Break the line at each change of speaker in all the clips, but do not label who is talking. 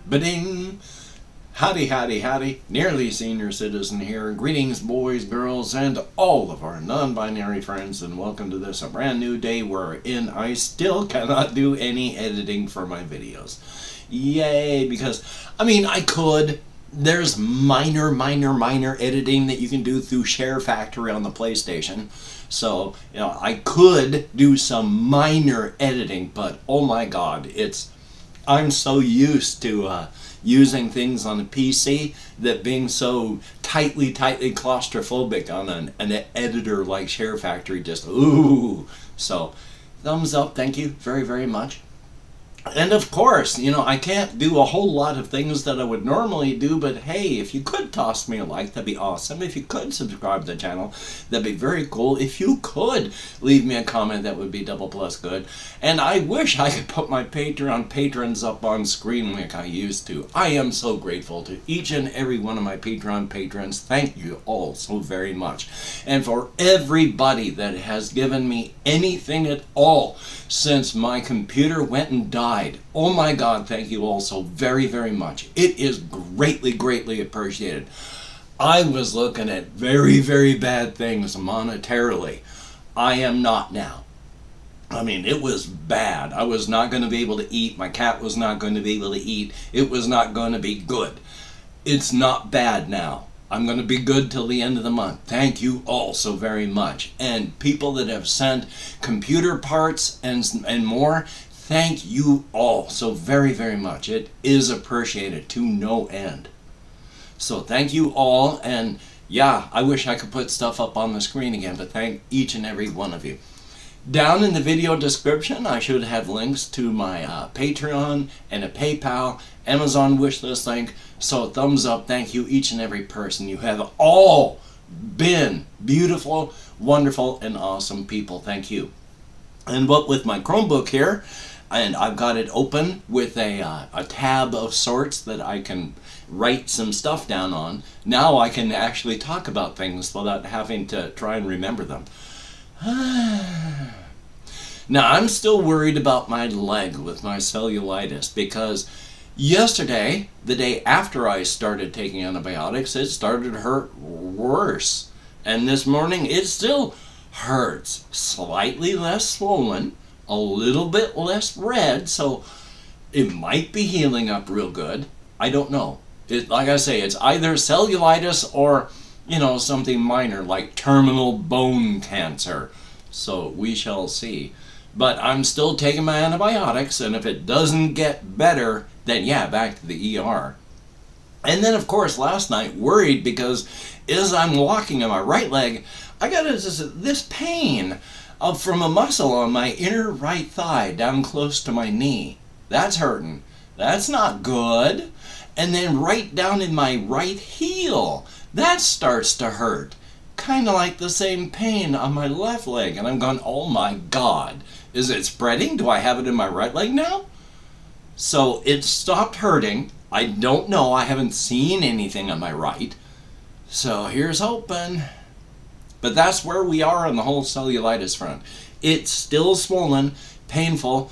Ba-ding! Howdy, howdy, howdy. Nearly senior citizen here. Greetings, boys, girls, and all of our non-binary friends, and welcome to this, a brand new day wherein I still cannot do any editing for my videos. Yay, because, I mean, I could. There's minor editing that you can do through Share Factory on the PlayStation. So, you know, I could do some minor editing, but oh my god, I'm so used to using things on a PC that being so tightly claustrophobic on an editor like Share Factory just, ooh. So, thumbs up, thank you very much. And of course, you know, I can't do a whole lot of things that I would normally do, but hey, if you could toss me a like, that'd be awesome. If you could subscribe to the channel, that'd be very cool. If you could leave me a comment, that would be double plus good. And I wish I could put my Patreon patrons up on screen like I used to. I am so grateful to each and every one of my Patreon patrons. Thank you all so very much. And for everybody that has given me anything at all since my computer went and died. Oh my god, thank you all so very much. It is greatly appreciated. I was looking at very bad things monetarily. I am not now. I mean, it was bad. I was not going to be able to eat. My cat was not going to be able to eat. It was not going to be good. It's not bad now. I'm going to be good till the end of the month. Thank you all so very much. And people that have sent computer parts and more, thank you all so very much. It is appreciated to no end. So thank you all, and yeah, I wish I could put stuff up on the screen again, but thank each and every one of you. Down in the video description, I should have links to my Patreon and a PayPal, Amazon wishlist link. So thumbs up, thank you each and every person. You have all been beautiful, wonderful, and awesome people. Thank you. And what with my Chromebook here, and I've got it open with a tab of sorts that I can write some stuff down on. Now I can actually talk about things without having to try and remember them. Now, I'm still worried about my leg with my cellulitis because yesterday, the day after I started taking antibiotics, it started to hurt worse. And this morning, it still hurts. Slightly less swollen, a little bit less red, so it might be healing up real good. I don't know. Like I say, it's either cellulitis or, you know, something minor like terminal bone cancer. So we shall see. But I'm still taking my antibiotics, and if it doesn't get better, then yeah, back to the ER. And then, of course, last night, worried because as I'm walking on my right leg, I got this pain from a muscle on my inner right thigh down close to my knee. That's hurting. That's not good. And then right down in my right heel, that starts to hurt. Kind of like the same pain on my left leg. And I'm going, oh my god, is it spreading? Do I have it in my right leg now? So it stopped hurting. I don't know. I haven't seen anything on my right. So here's hoping. But that's where we are on the whole cellulitis front. It's still swollen, painful,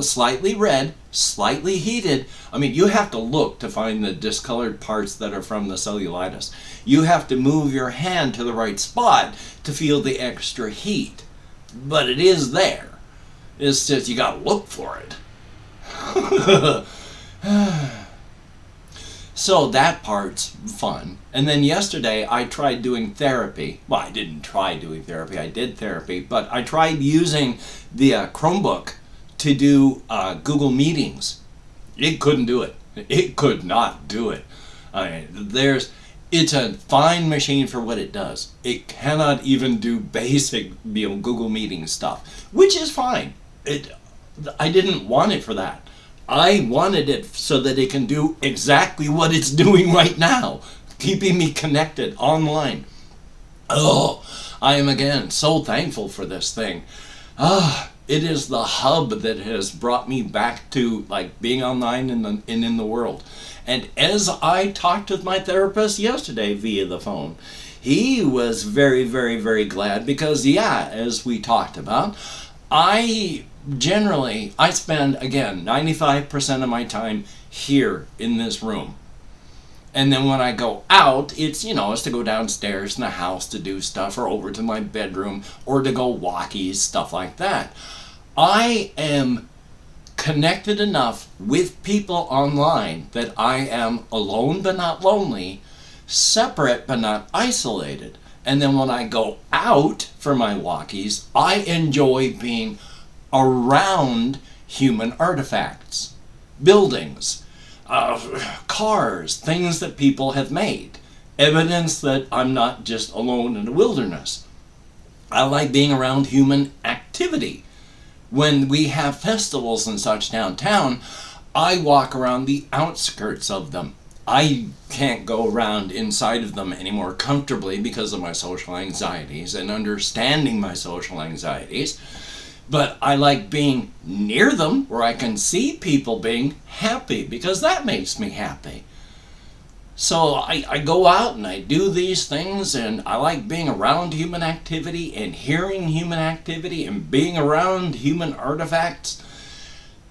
slightly red, slightly heated. I mean, you have to look to find the discolored parts that are from the cellulitis. You have to move your hand to the right spot to feel the extra heat. But it is there. It's just you gotta look for it. So that part's fun. And then yesterday I tried doing therapy. Well, I didn't try doing therapy, I did therapy, but I tried using the Chromebook to do Google Meetings. It couldn't do it. It could not do it. I mean, it's a fine machine for what it does. It cannot even do basic, you know, Google Meeting stuff, which is fine. I didn't want it for that. I wanted it so that it can do exactly what it's doing right now, keeping me connected online. Oh, I am again so thankful for this thing. It is the hub that has brought me back to like being online in the world. And as I talked with my therapist yesterday via the phone, he was very glad because, yeah, as we talked about, I generally, I spend, again, 95% of my time here in this room. And then when I go out, it's, you know, it's to go downstairs in the house to do stuff, or over to my bedroom, or to go walkies, stuff like that. I am connected enough with people online that I am alone but not lonely, separate but not isolated. And then when I go out for my walkies, I enjoy being around human artifacts, buildings, cars, things that people have made, evidence that I'm not just alone in the wilderness. I like being around human activity. When we have festivals and such downtown, I walk around the outskirts of them. I can't go around inside of them anymore comfortably because of my social anxieties and understanding my social anxieties. But I like being near them where I can see people being happy, because that makes me happy. So I go out and I do these things, and I like being around human activity and hearing human activity and being around human artifacts.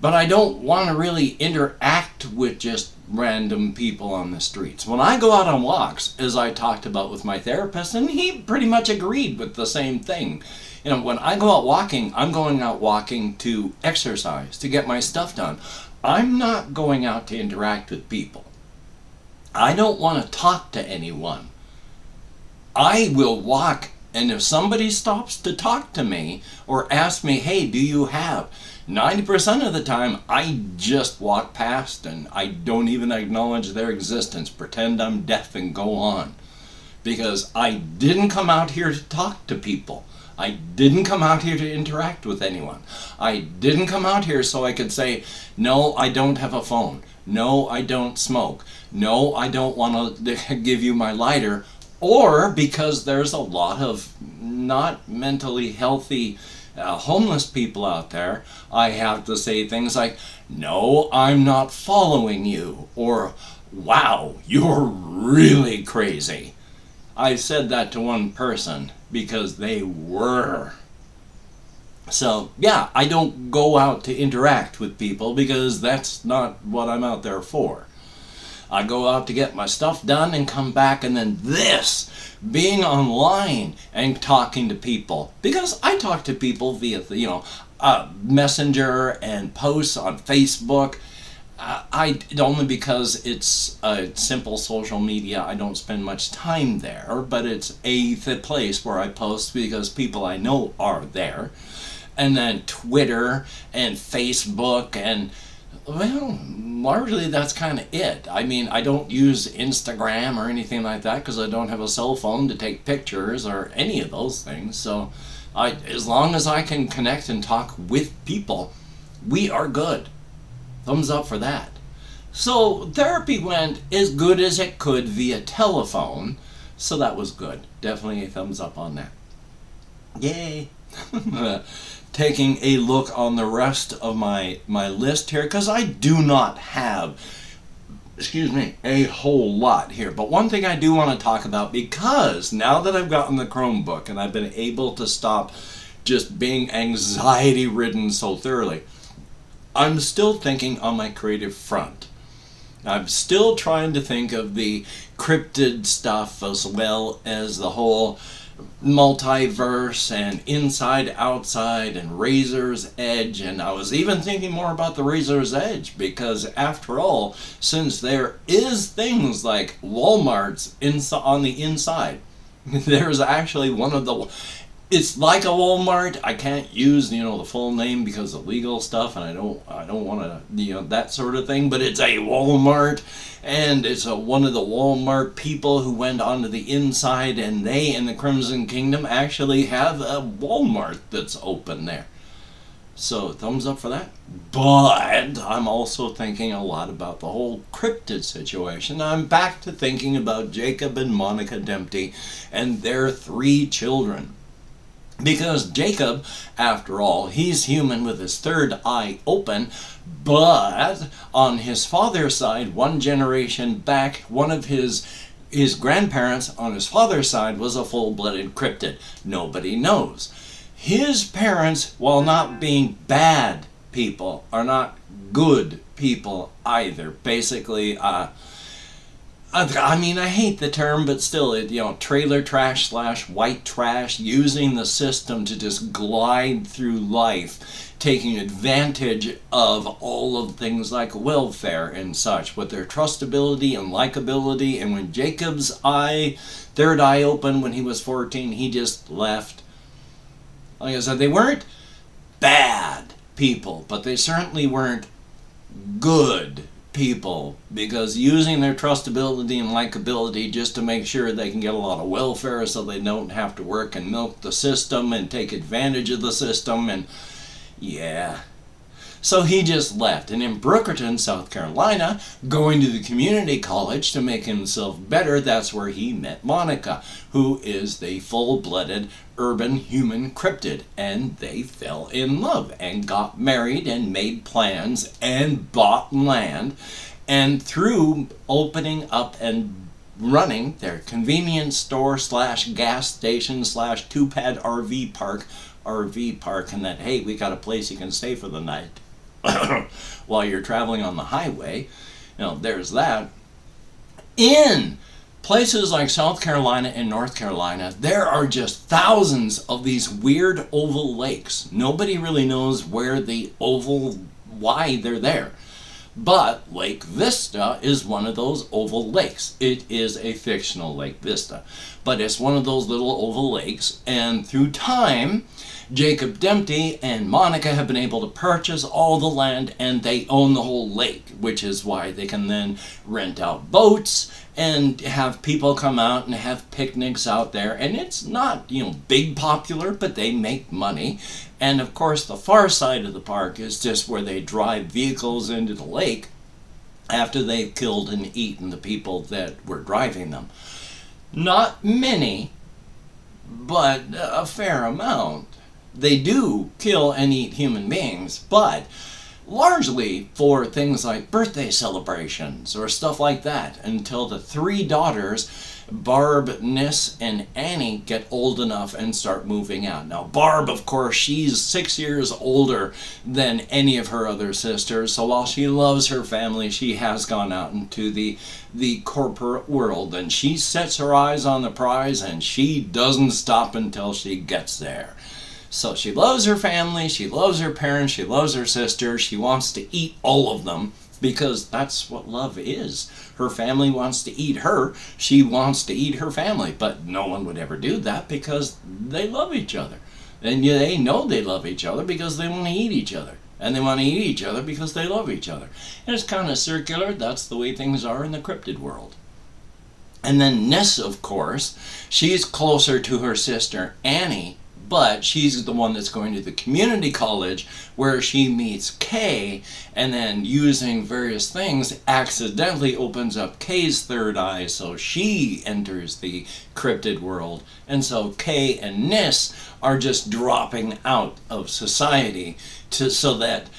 But I don't want to really interact with just random people on the streets. When I go out on walks, as I talked about with my therapist, and he pretty much agreed with the same thing. You know, when I go out walking, I'm going out walking to exercise, to get my stuff done. I'm not going out to interact with people. I don't want to talk to anyone. I will walk, and if somebody stops to talk to me or ask me, hey, do you have? 90% of the time, I just walk past and I don't even acknowledge their existence, pretend I'm deaf and go on. Because I didn't come out here to talk to people. I didn't come out here to interact with anyone. I didn't come out here so I could say, no, I don't have a phone. No, I don't smoke. No, I don't want to give you my lighter. Or because there's a lot of not mentally healthy homeless people out there, I have to say things like, no, I'm not following you. Or, wow, you're really crazy. I said that to one person because they were. So, yeah, I don't go out to interact with people because that's not what I'm out there for. I go out to get my stuff done and come back, and then this, being online and talking to people. Because I talk to people via, Messenger and posts on Facebook. Only because it's a simple social media, I don't spend much time there, but it's the place where I post because people I know are there. And then Twitter and Facebook, and well, largely that's kind of it. I mean, I don't use Instagram or anything like that because I don't have a cell phone to take pictures or any of those things. So as long as I can connect and talk with people, we are good. Thumbs up for that. So therapy went as good as it could via telephone, so that was good. Definitely a thumbs up on that. Yay! Taking a look on the rest of my list here, because I do not have, a whole lot here. But one thing I do want to talk about, because now that I've gotten the Chromebook and I've been able to stop just being anxiety ridden so thoroughly, I'm still thinking on my creative front. I'm still trying to think of the cryptid stuff as well as the whole multiverse and inside, outside, and Razor's Edge. And I was even thinking more about the Razor's Edge because, after all, since there is things like Walmart's on the inside, there's actually one of the... It's like a Walmart. I can't use, the full name because of legal stuff, and I don't want to, that sort of thing. But it's a Walmart, and it's one of the Walmart people who went onto the inside, and they in the Crimson Kingdom actually have a Walmart that's open there. So thumbs up for that. But I'm also thinking a lot about the whole cryptid situation. I'm back to thinking about Jacob and Monica Dempty and their 3 children. Because Jacob, after all, he's human with his third eye open, but on his father's side, one generation back, one of his grandparents on his father's side was a full-blooded cryptid. Nobody knows. his parents, while not being bad people, are not good people either. Basically, I mean, I hate the term, but still, trailer trash / white trash, using the system to just glide through life, taking advantage of all of things like welfare and such, with their trustability and likability. And when Jacob's third eye opened when he was 14, he just left. Like I said, they weren't bad people, but they certainly weren't good people, because using their trustability and likability just to make sure they can get a lot of welfare so they don't have to work and milk the system and take advantage of the system, and yeah. So he just left, and in Brookerton, South Carolina, going to the community college to make himself better, that's where he met Monica, who is the full-blooded urban human cryptid, and they fell in love and got married and made plans and bought land, and through opening up and running their convenience store / gas station / two-pad RV park, and that, hey, we got a place you can stay for the night while you're traveling on the highway. There's that. In places like South Carolina and North Carolina, there are just thousands of these weird oval lakes. Nobody really knows why they're there. But Lake Vista is one of those oval lakes. It is a fictional Lake Vista, but it's one of those little oval lakes, and through time, Jacob Dempty and Monica have been able to purchase all the land, and they own the whole lake, which is why they can then rent out boats and have people come out and have picnics out there. And it's not, big popular, but they make money. And of course, the far side of the park is just where they drive vehicles into the lake after they've killed and eaten the people that were driving them. Not many, but a fair amount. They do kill and eat human beings, but largely for things like birthday celebrations or stuff like that, until the three daughters, Barb, Nis, and Annie, get old enough and start moving out. Now, Barb, of course, she's 6 years older than any of her other sisters, so while she loves her family, she has gone out into the corporate world, and she sets her eyes on the prize, and she doesn't stop until she gets there. So she loves her family, she loves her parents, she loves her sisters, she wants to eat all of them, because that's what love is. Her family wants to eat her, she wants to eat her family, but no one would ever do that because they love each other. And they know they love each other because they want to eat each other. And they want to eat each other because they love each other. And it's kind of circular, that's the way things are in the cryptid world. And then Ness, of course, she's closer to her sister Annie, but she's the one that's going to the community college where she meets Kay, and then using various things accidentally opens up Kay's third eye, so she enters the cryptid world. And so Kay and Nis are just dropping out of society so that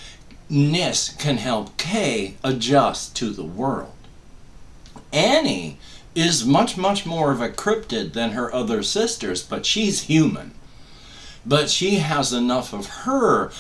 Nis can help Kay adjust to the world. Annie is much more of a cryptid than her other sisters, but she's human. But she has enough of her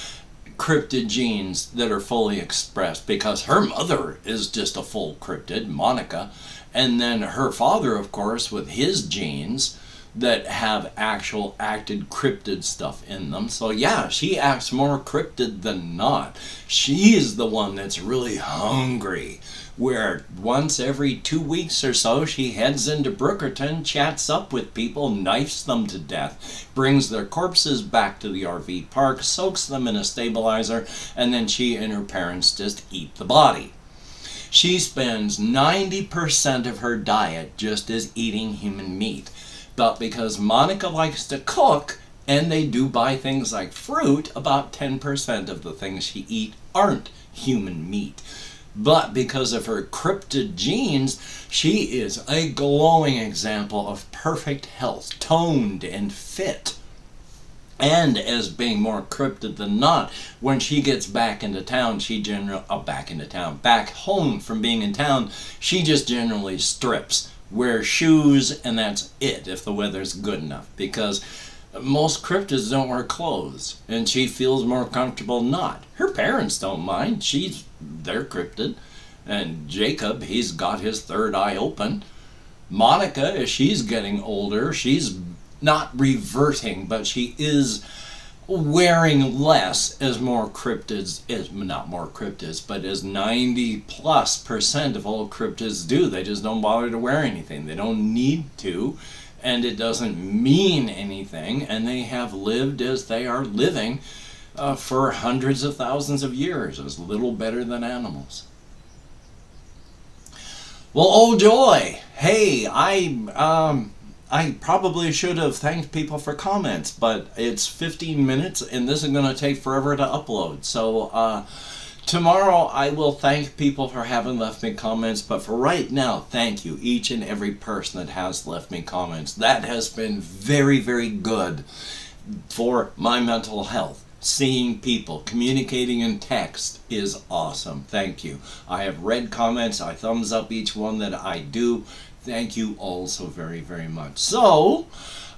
cryptid genes that are fully expressed, because her mother is just a full cryptid, Monica, and then her father, of course, with his genes that have actual acted cryptid stuff in them. So yeah, she acts more cryptid than not. She is the one that's really hungry, where once every 2 weeks or so she heads into Brookerton, chats up with people, knifes them to death, brings their corpses back to the RV park, soaks them in a stabilizer, and then she and her parents just eat the body. She spends 90% of her diet just as eating human meat. But because Monica likes to cook, and they do buy things like fruit, about 10% of the things she eats aren't human meat. But because of her cryptid genes, she is a glowing example of perfect health, toned and fit. And as being more cryptid than not, when she gets back into town, back home from being in town, she just generally strips, wears shoes, and that's it if the weather's good enough. Because Most cryptids don't wear clothes, and she feels more comfortable not. Her parents don't mind. They're cryptid. And Jacob, he's got his third eye open. Monica, as she's getting older, she's not reverting, but she is wearing less as more cryptids, not more cryptids, but as 90+% of all cryptids do. They just don't bother to wear anything. They don't need to, and it doesn't mean anything, and they have lived as they are living for hundreds of thousands of years, as little better than animals. Well, oh joy! Hey, I probably should have thanked people for comments, but it's 15 minutes and this is going to take forever to upload. So tomorrow I will thank people for having left me comments, but for right now, thank you, each and every person that has left me comments. That has been very, very good for my mental health. Seeing people, communicating in text is awesome. Thank you. I have read comments. I thumbs up each one that I do. Thank you all so very, very much. So,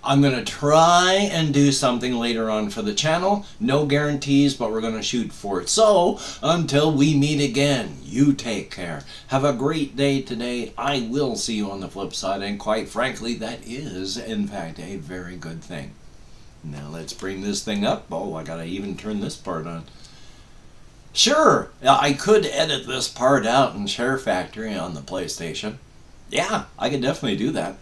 I'm going to try and do something later on for the channel. No guarantees, but we're going to shoot for it. So, until we meet again, you take care. Have a great day today. I will see you on the flip side, and quite frankly, that is, in fact, a very good thing. Now let's bring this thing up. Oh, I gotta even turn this part on. Sure, I could edit this part out in Share Factory on the PlayStation. Yeah, I could definitely do that.